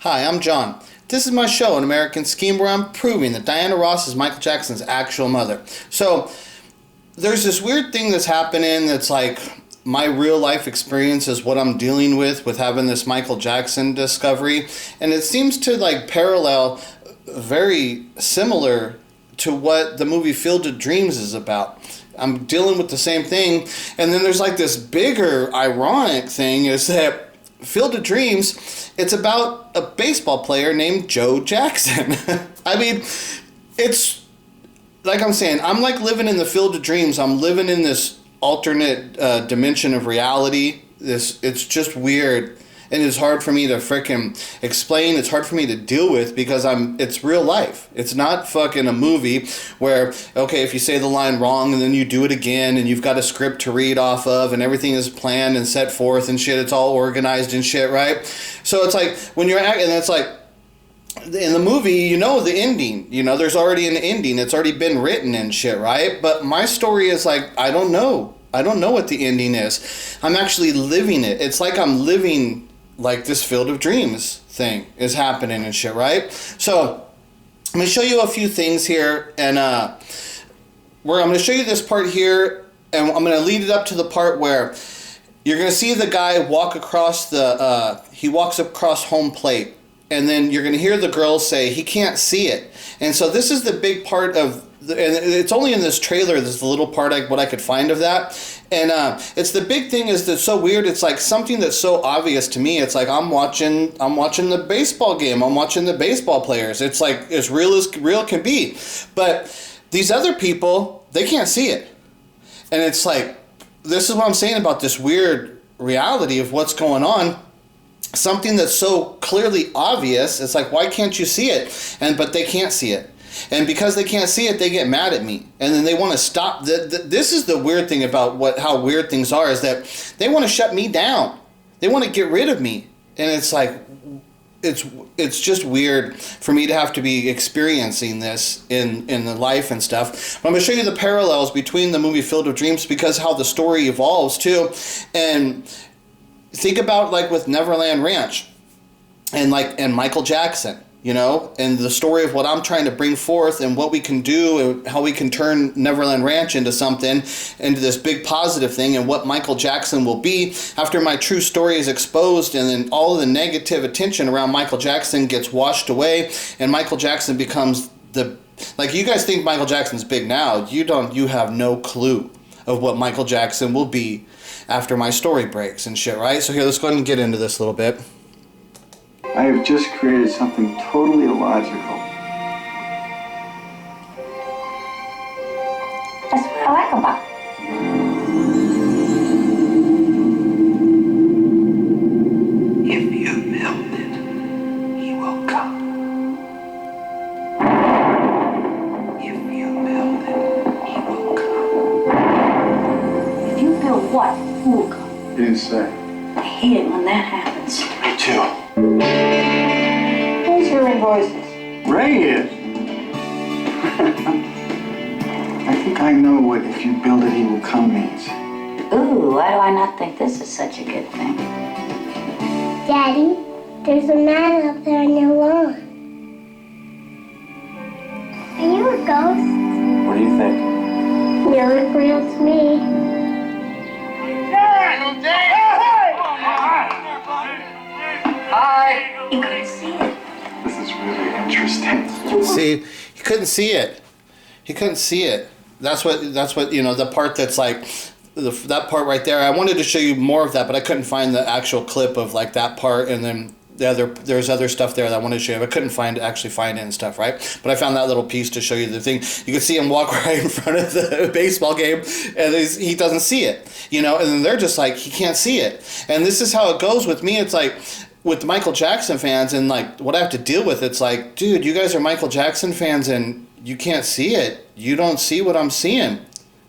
Hi, I'm John. This is my show, An American Scheme, where I'm proving that Diana Ross is Michael Jackson's actual mother. So, there's this weird thing that's happening that's like my real life experience is what I'm dealing with having this Michael Jackson discovery. And it seems to like parallel very similar to what the movie Field of Dreams is about. I'm dealing with the same thing. And then there's like this bigger ironic thing is that Field of Dreams, it's about a baseball player named Joe Jackson. I mean, it's like I'm saying, I'm like living in the Field of Dreams. I'm living in this alternate dimension of reality. It's just weird. And it's hard for me to frickin' explain. It's hard for me to deal with because it's real life. It's not fucking a movie where, okay, if you say the line wrong and then you do it again and you've got a script to read off of and everything is planned and set forth and shit, it's all organized and shit, right? So it's like when you're acting, it's like in the movie, you know the ending. You know, there's already an ending. It's already been written and shit, right? But my story is like, I don't know. I don't know what the ending is. I'm actually living it. It's like I'm living like this Field of Dreams thing is happening and shit, right? So I'm going to show you a few things here, and where I'm going to show you this part here, and I'm going to lead it up to the part where you're going to see the guy walk across he walks across home plate, and then you're going to hear the girls say he can't see it. And so this is the big part of and it's only in this trailer, there's the little part what I could find of that. And it's the big thing is that's so weird. It's like something that's so obvious to me. It's like I'm watching the baseball game. I'm watching the baseball players. It's like as real can be. But these other people, they can't see it. And it's like, this is what I'm saying about this weird reality of what's going on. Something that's so clearly obvious. It's like, why can't you see it? But they can't see it. And because they can't see it, they get mad at me. And then they want to stop. This is the weird thing about how weird things are, is that they want to shut me down. They want to get rid of me. And it's like, it's just weird for me to have to be experiencing this in the life and stuff. But I'm going to show you the parallels between the movie Field of Dreams, because how the story evolves too. And think about like with Neverland Ranch and Michael Jackson. You know, and the story of what I'm trying to bring forth and what we can do and how we can turn Neverland Ranch into something, into this big positive thing, and what Michael Jackson will be after my true story is exposed, and then all of the negative attention around Michael Jackson gets washed away, and Michael Jackson becomes like you guys think Michael Jackson's big now. You have no clue of what Michael Jackson will be after my story breaks and shit, right? So here, let's go ahead and get into this a little bit. I have just created something totally illogical. That's what I like about it. If you build it, he will come. If you build it, he will come. If you build what, who will come? He didn't say. I hate it when that happens. Me too. Who's hearing voices? Ray is. I think I know what "if you build it, he will come" means. Ooh, why do I not think this is such a good thing? Daddy, there's a man up there on your lawn. Are you a ghost? What do you think? You look real to me. Hi. You couldn't see it. This is really interesting. See, he couldn't see it. He couldn't see it. That's what you know, the part that's like that part right there. I wanted to show you more of that, but I couldn't find the actual clip of like that part, and then there's other stuff there that I wanted to show you. But I couldn't actually find it and stuff, right? But I found that little piece to show you the thing. You can see him walk right in front of the baseball game, and he doesn't see it, you know. And then they're just like, he can't see it. And this is how it goes with me. It's like with the Michael Jackson fans and like what I have to deal with. It's like, dude, you guys are Michael Jackson fans and you can't see it. You don't see what I'm seeing.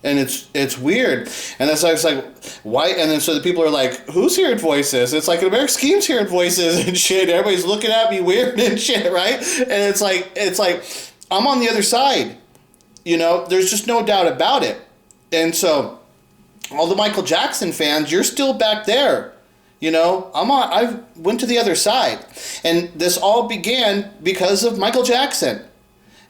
And it's weird. And that's why it's like, why? And then so the people are like, who's hearing voices? It's like, American Scheme's hearing voices and shit. Everybody's looking at me weird and shit, right? And it's like I'm on the other side. You know, there's just no doubt about it. And so all the Michael Jackson fans, you're still back there. You know, I went to the other side. And this all began because of Michael Jackson.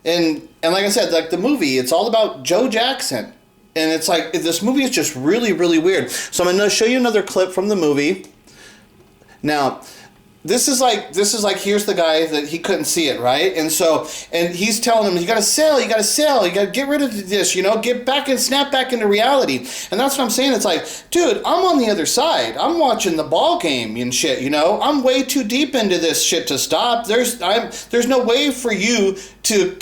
And like I said, like the movie, it's all about Joe Jackson. And it's like, this movie is just really, really weird. So I'm going to show you another clip from the movie. Now, this is like, here's the guy that he couldn't see it, right? And he's telling him, you got to sell, you got to get rid of this, you know, get back and snap back into reality. And that's what I'm saying. It's like, dude, I'm on the other side. I'm watching the ball game and shit, you know. I'm way too deep into this shit to stop. There's no way for you to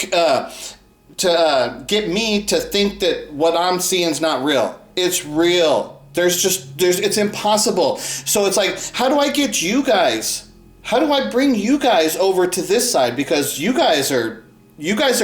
get me to think that what I'm seeing is not real. It's real. It's impossible. So it's like, how do I get you guys? How do I bring you guys over to this side? Because you guys are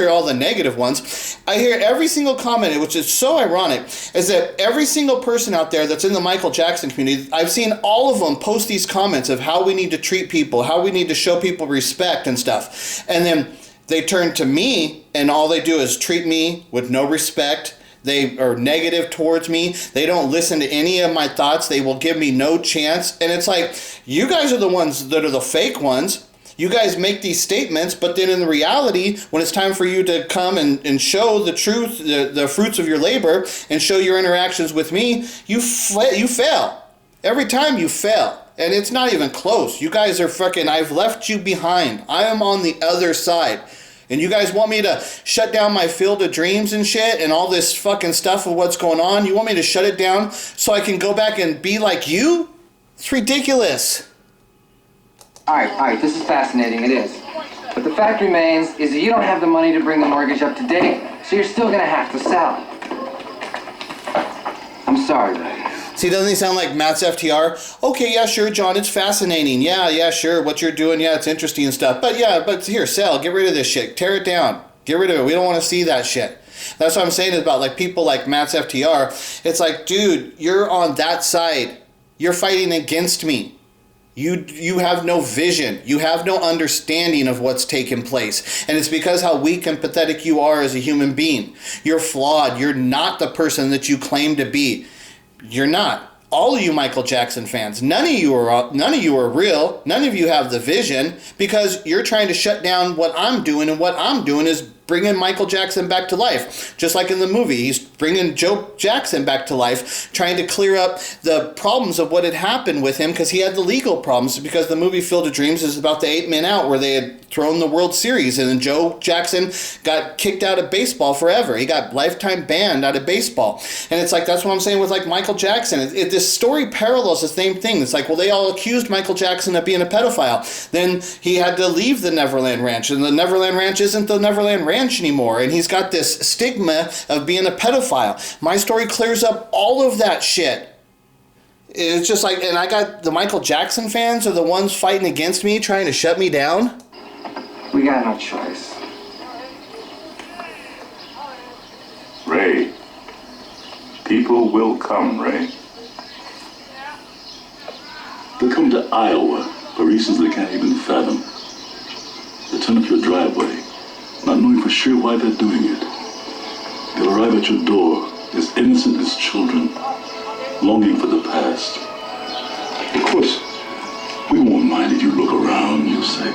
all the negative ones. I hear every single comment, which is so ironic, is that every single person out there that's in the Michael Jackson community, I've seen all of them post these comments of how we need to treat people, how we need to show people respect and stuff. And then they turn to me and all they do is treat me with no respect. They are negative towards me. They don't listen to any of my thoughts. They will give me no chance. And it's like, you guys are the ones that are the fake ones. You guys make these statements, but then in the reality, when it's time for you to come and show the truth, the fruits of your labor, and show your interactions with me, you fail. Every time you fail. And it's not even close. You guys are fucking, I've left you behind. I am on the other side. And you guys want me to shut down my field of dreams and shit and all this fucking stuff of what's going on? You want me to shut it down so I can go back and be like you? It's ridiculous. All right, this is fascinating, it is. But the fact remains is that you don't have the money to bring the mortgage up to date, so you're still gonna have to sell. I'm sorry, Ray. See, doesn't he sound like Matt's FTR? Okay, yeah, sure, John, it's fascinating. Yeah, sure, what you're doing, yeah, it's interesting and stuff. But here, sell, get rid of this shit. Tear it down. Get rid of it. We don't want to see that shit. That's what I'm saying about like people like Matt's FTR. It's like, dude, you're on that side. You're fighting against me. You have no vision. You have no understanding of what's taking place. And it's because how weak and pathetic you are as a human being. You're flawed. You're not the person that you claim to be. You're not. All of you Michael Jackson fans, none of you are real. None of you have the vision because you're trying to shut down what I'm doing, and what I'm doing is bringing Michael Jackson back to life. Just like in the movie, he's bringing Joe Jackson back to life, trying to clear up the problems of what had happened with him because he had the legal problems, because the movie Field of Dreams is about the 8 Men Out where they had thrown the World Series and then Joe Jackson got kicked out of baseball forever. He got lifetime banned out of baseball. And it's like, that's what I'm saying with like Michael Jackson. This story parallels the same thing. It's like, well, they all accused Michael Jackson of being a pedophile. Then he had to leave the Neverland Ranch, and the Neverland Ranch isn't the Neverland Ranch anymore, and he's got this stigma of being a pedophile. My story clears up all of that shit. It's just like, and I got the Michael Jackson fans are the ones fighting against me, trying to shut me down. We got no choice. Ray, people will come, Ray. They'll come to Iowa for reasons they can't even fathom. They'll turn up your driveway, not knowing for sure why they're doing it. They'll arrive at your door as innocent as children, longing for the past. Of course, we won't mind if you look around, you'll say.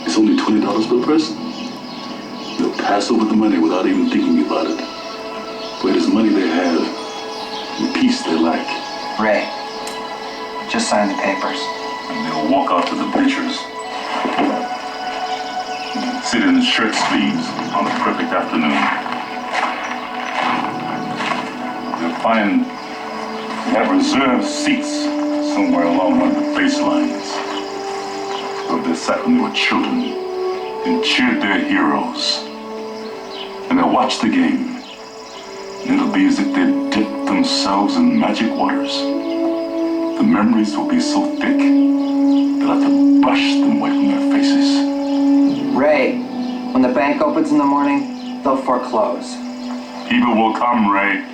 It's only $20 per person. They'll pass over the money without even thinking about it. For it is money they have, and peace they lack. Ray, just sign the papers. And they'll walk out to the bleachers, sit in shirt sleeves on a perfect afternoon. They'll find they have reserved seats somewhere along one of the baselines where they sat when they were children and cheered their heroes. And they'll watch the game, and it'll be as if they'd dipped themselves in magic waters. The memories will be so thick, they'll have to brush them away from their faces. Ray, when the bank opens in the morning, they'll foreclose. People will come, Ray.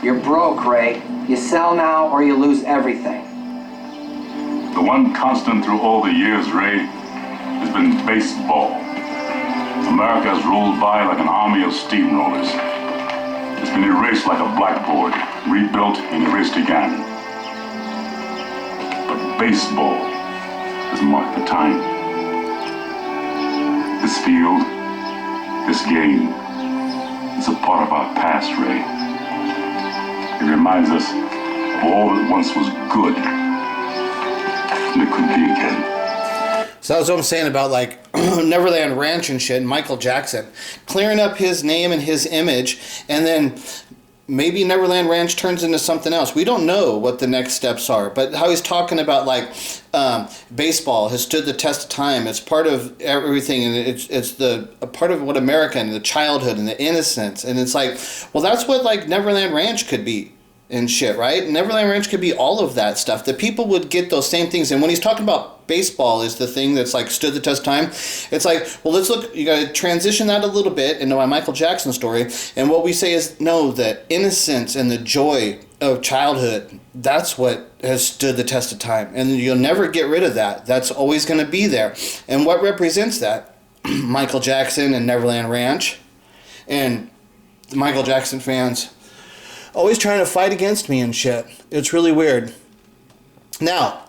You're broke, Ray. You sell now or you lose everything. The one constant through all the years, Ray, has been baseball. America has rolled by like an army of steamrollers. It's been erased like a blackboard, rebuilt and erased again. Baseball has marked the time. This field, this game, is a part of our past, Ray. It reminds us of all that once was good, and it could be again. So that's what I'm saying about like Neverland Ranch and shit, and Michael Jackson. Clearing up his name and his image, and then maybe Neverland Ranch turns into something else. We don't know what the next steps are, but how he's talking about like baseball has stood the test of time. It's part of everything, and it's a part of what America and the childhood and the innocence. And it's like, well, that's what like Neverland Ranch could be. And shit, right? Neverland Ranch could be all of that stuff. The people would get those same things. And when he's talking about baseball is the thing that's like stood the test of time, it's like, well, let's look, you got to transition that a little bit into my Michael Jackson story. And what we say is, no, the innocence and the joy of childhood, that's what has stood the test of time. And you'll never get rid of that. That's always going to be there. And what represents that? Michael Jackson and Neverland Ranch. And the Michael Jackson fans always trying to fight against me and shit. It's really weird. Now,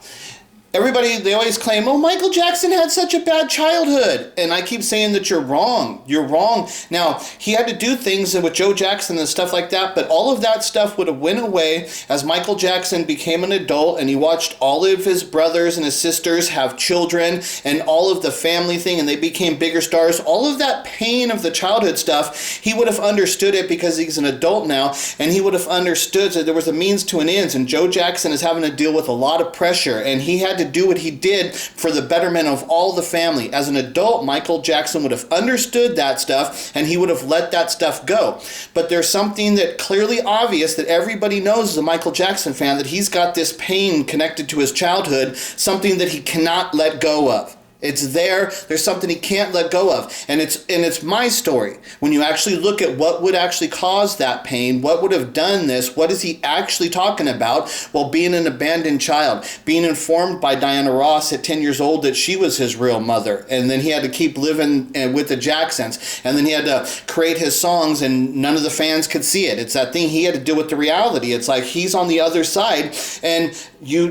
everybody, they always claim, oh, Michael Jackson had such a bad childhood. And I keep saying that you're wrong. You're wrong. Now, he had to do things with Joe Jackson and stuff like that, but all of that stuff would have went away as Michael Jackson became an adult and he watched all of his brothers and his sisters have children and all of the family thing, and they became bigger stars. All of that pain of the childhood stuff, he would have understood it because he's an adult now, and he would have understood that there was a means to an end, and Joe Jackson is having to deal with a lot of pressure, and he had to do what he did for the betterment of all the family. As an adult, Michael Jackson would have understood that stuff and he would have let that stuff go. But there's something that clearly obvious that everybody knows as a Michael Jackson fan, that he's got this pain connected to his childhood, something that he cannot let go of. It's there. There's something he can't let go of. And it's my story. When you actually look at what would actually cause that pain, what would have done this, what is he actually talking about? Well, being an abandoned child, being informed by Diana Ross at 10 years old that she was his real mother. And then he had to keep living with the Jacksons. And then he had to create his songs and none of the fans could see it. It's that thing he had to deal with the reality. It's like he's on the other side and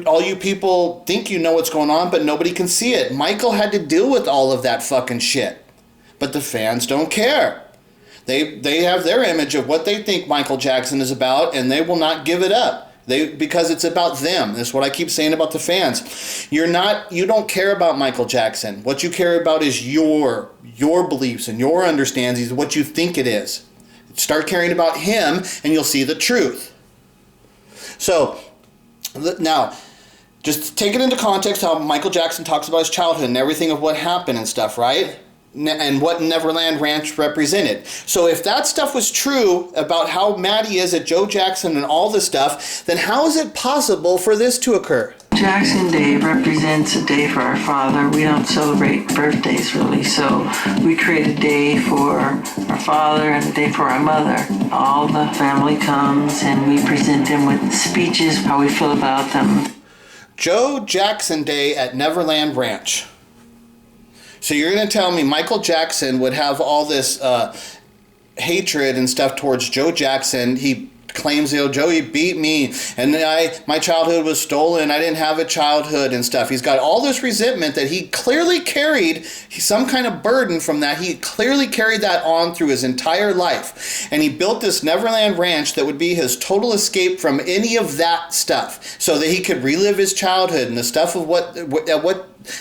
all you people think you know what's going on, but nobody can see it. Michael had to deal with all of that fucking shit. But the fans don't care. They have their image of what they think Michael Jackson is about, and they will not give it up. Because it's about them. That's what I keep saying about the fans. You don't care about Michael Jackson. What you care about is your beliefs and your understandings of what you think it is. Start caring about him and you'll see the truth. So, now, just take it into context how Michael Jackson talks about his childhood and everything of what happened and stuff, right? And what Neverland Ranch represented. So if that stuff was true about how mad he is at Joe Jackson and all this stuff, then how is it possible for this to occur? Jackson Day represents a day for our father. We don't celebrate birthdays really, so we create a day for our father and a day for our mother. All the family comes and we present them with speeches, how we feel about them. Joe Jackson Day at Neverland Ranch. So you're going to tell me Michael Jackson would have all this hatred and stuff towards Joe Jackson. He claims, Joe, he beat me, and my childhood was stolen, I didn't have a childhood and stuff. He's got all this resentment that he clearly carried, some kind of burden from that. He clearly carried that on through his entire life. And he built this Neverland Ranch that would be his total escape from any of that stuff, so that he could relive his childhood and the stuff of what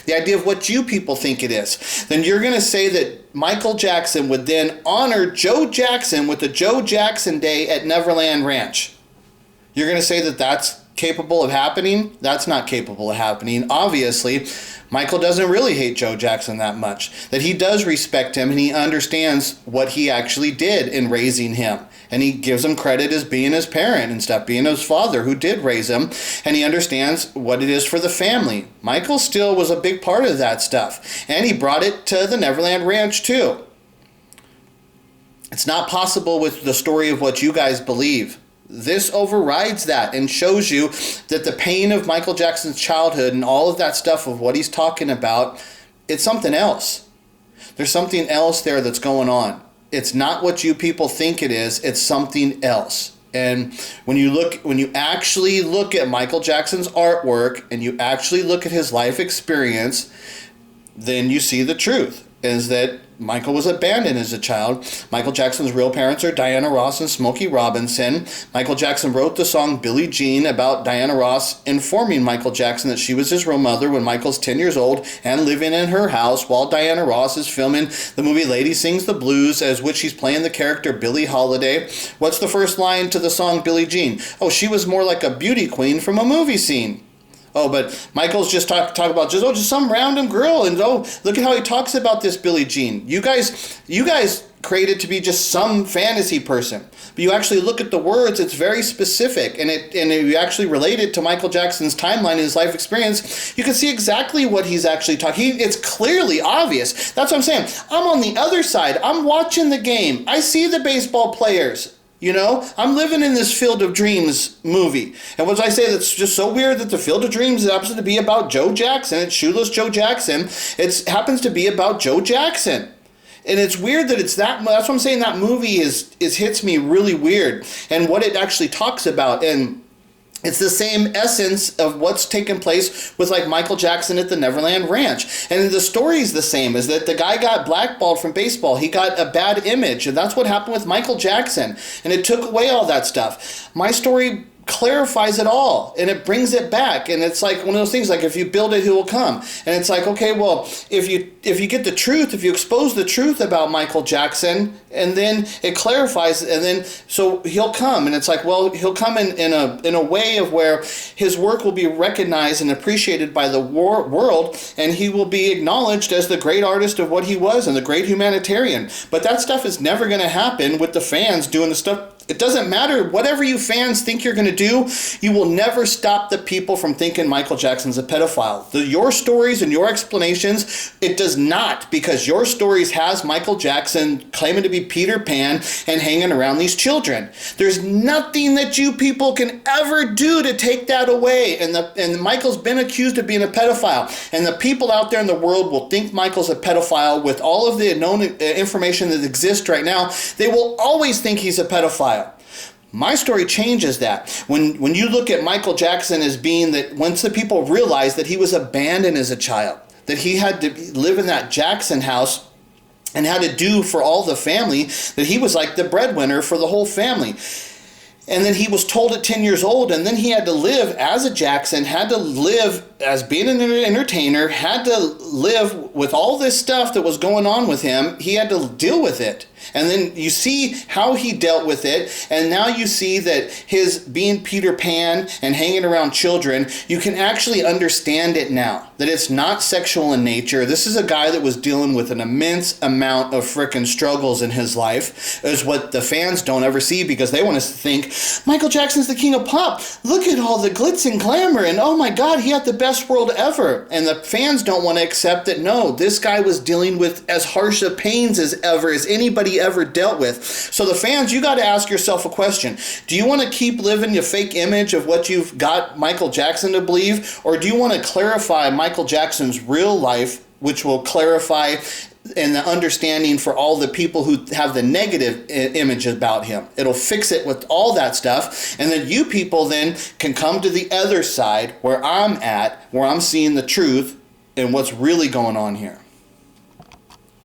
the idea of what you people think it is. Then you're going to say that Michael Jackson would then honor Joe Jackson with the Joe Jackson Day at Neverland Ranch. You're going to say that that's capable of happening? That's not capable of happening. Obviously, Michael doesn't really hate Joe Jackson that much. That he does respect him and he understands what he actually did in raising him. And he gives him credit as being his parent and stuff, being his father who did raise him. And he understands what it is for the family. Michael still was a big part of that stuff. And he brought it to the Neverland Ranch too. It's not possible with the story of what you guys believe. This overrides that and shows you that the pain of Michael Jackson's childhood and all of that stuff of what he's talking about, it's something else. There's something else there that's going on. It's not what you people think it is. It's something else. And when you actually look at Michael Jackson's artwork and you actually look at his life experience, then you see the truth, is that Michael was abandoned as a child. Michael Jackson's real parents are Diana Ross and Smokey Robinson. Michael Jackson wrote the song Billie Jean about Diana Ross informing Michael Jackson that she was his real mother when Michael's 10 years old and living in her house while Diana Ross is filming the movie Lady Sings the Blues, as which he's playing the character Billie Holiday. What's the first line to the song Billie Jean? Oh, she was more like a beauty queen from a movie scene. Oh, but Michael's just talk about just some random girl, and look at how he talks about this Billie Jean. You guys created to be just some fantasy person, but you actually look at the words. It's very specific, and you actually relate it to Michael Jackson's timeline and his life experience. You can see exactly what he's actually talking. It's clearly obvious. That's what I'm saying. I'm on the other side. I'm watching the game. I see the baseball players. You know, I'm living in this Field of Dreams movie. And what I say, that's just so weird that the Field of Dreams happens to be about Joe Jackson. It's Shoeless Joe Jackson. It happens to be about Joe Jackson. And it's weird that it's that's what I'm saying, that movie hits me really weird. And what it actually talks about, and it's the same essence of what's taken place with like Michael Jackson at the Neverland Ranch. And the story's the same, is that the guy got blackballed from baseball. He got a bad image, and that's what happened with Michael Jackson. And it took away all that stuff. My story clarifies it all, and it brings it back. And it's like one of those things, like if you build it, he will come. And it's like, okay, well, if you get the truth, if you expose the truth about Michael Jackson, and then it clarifies, and then so he'll come. And it's like, well, he'll come in a way of where his work will be recognized and appreciated by the world, and he will be acknowledged as the great artist of what he was and the great humanitarian. But that stuff is never going to happen with the fans doing the stuff. It doesn't matter. Whatever you fans think you're going to do, you will never stop the people from thinking Michael Jackson's a pedophile. Your stories and your explanations, it does not, because your stories has Michael Jackson claiming to be Peter Pan and hanging around these children. There's nothing that you people can ever do to take that away. And Michael's been accused of being a pedophile. And the people out there in the world will think Michael's a pedophile with all of the known information that exists right now. They will always think he's a pedophile. My story changes that. When you look at Michael Jackson as being that, once the people realized that he was abandoned as a child, that he had to live in that Jackson house and had to do for all the family, that he was like the breadwinner for the whole family. And then he was told at 10 years old, and then he had to live as a Jackson, had to live as being an entertainer, had to live with all this stuff that was going on with him. He had to deal with it. And then you see how he dealt with it, and now you see that his being Peter Pan and hanging around children, you can actually understand it now, that it's not sexual in nature. This is a guy that was dealing with an immense amount of frickin' struggles in his life, is what the fans don't ever see, because they want us to think, Michael Jackson's the king of pop. Look at all the glitz and glamour, and oh my God, he had the best world ever. And the fans don't want to accept that, no, this guy was dealing with as harsh of pains as anybody ever dealt with. So the fans, you got to ask yourself a question. Do you want to keep living your fake image of what you've got Michael Jackson to believe, or do you want to clarify Michael Jackson's real life, which will clarify and the understanding for all the people who have the negative image about him? It'll fix it with all that stuff, and then you people then can come to the other side where I'm at, where I'm seeing the truth and what's really going on here.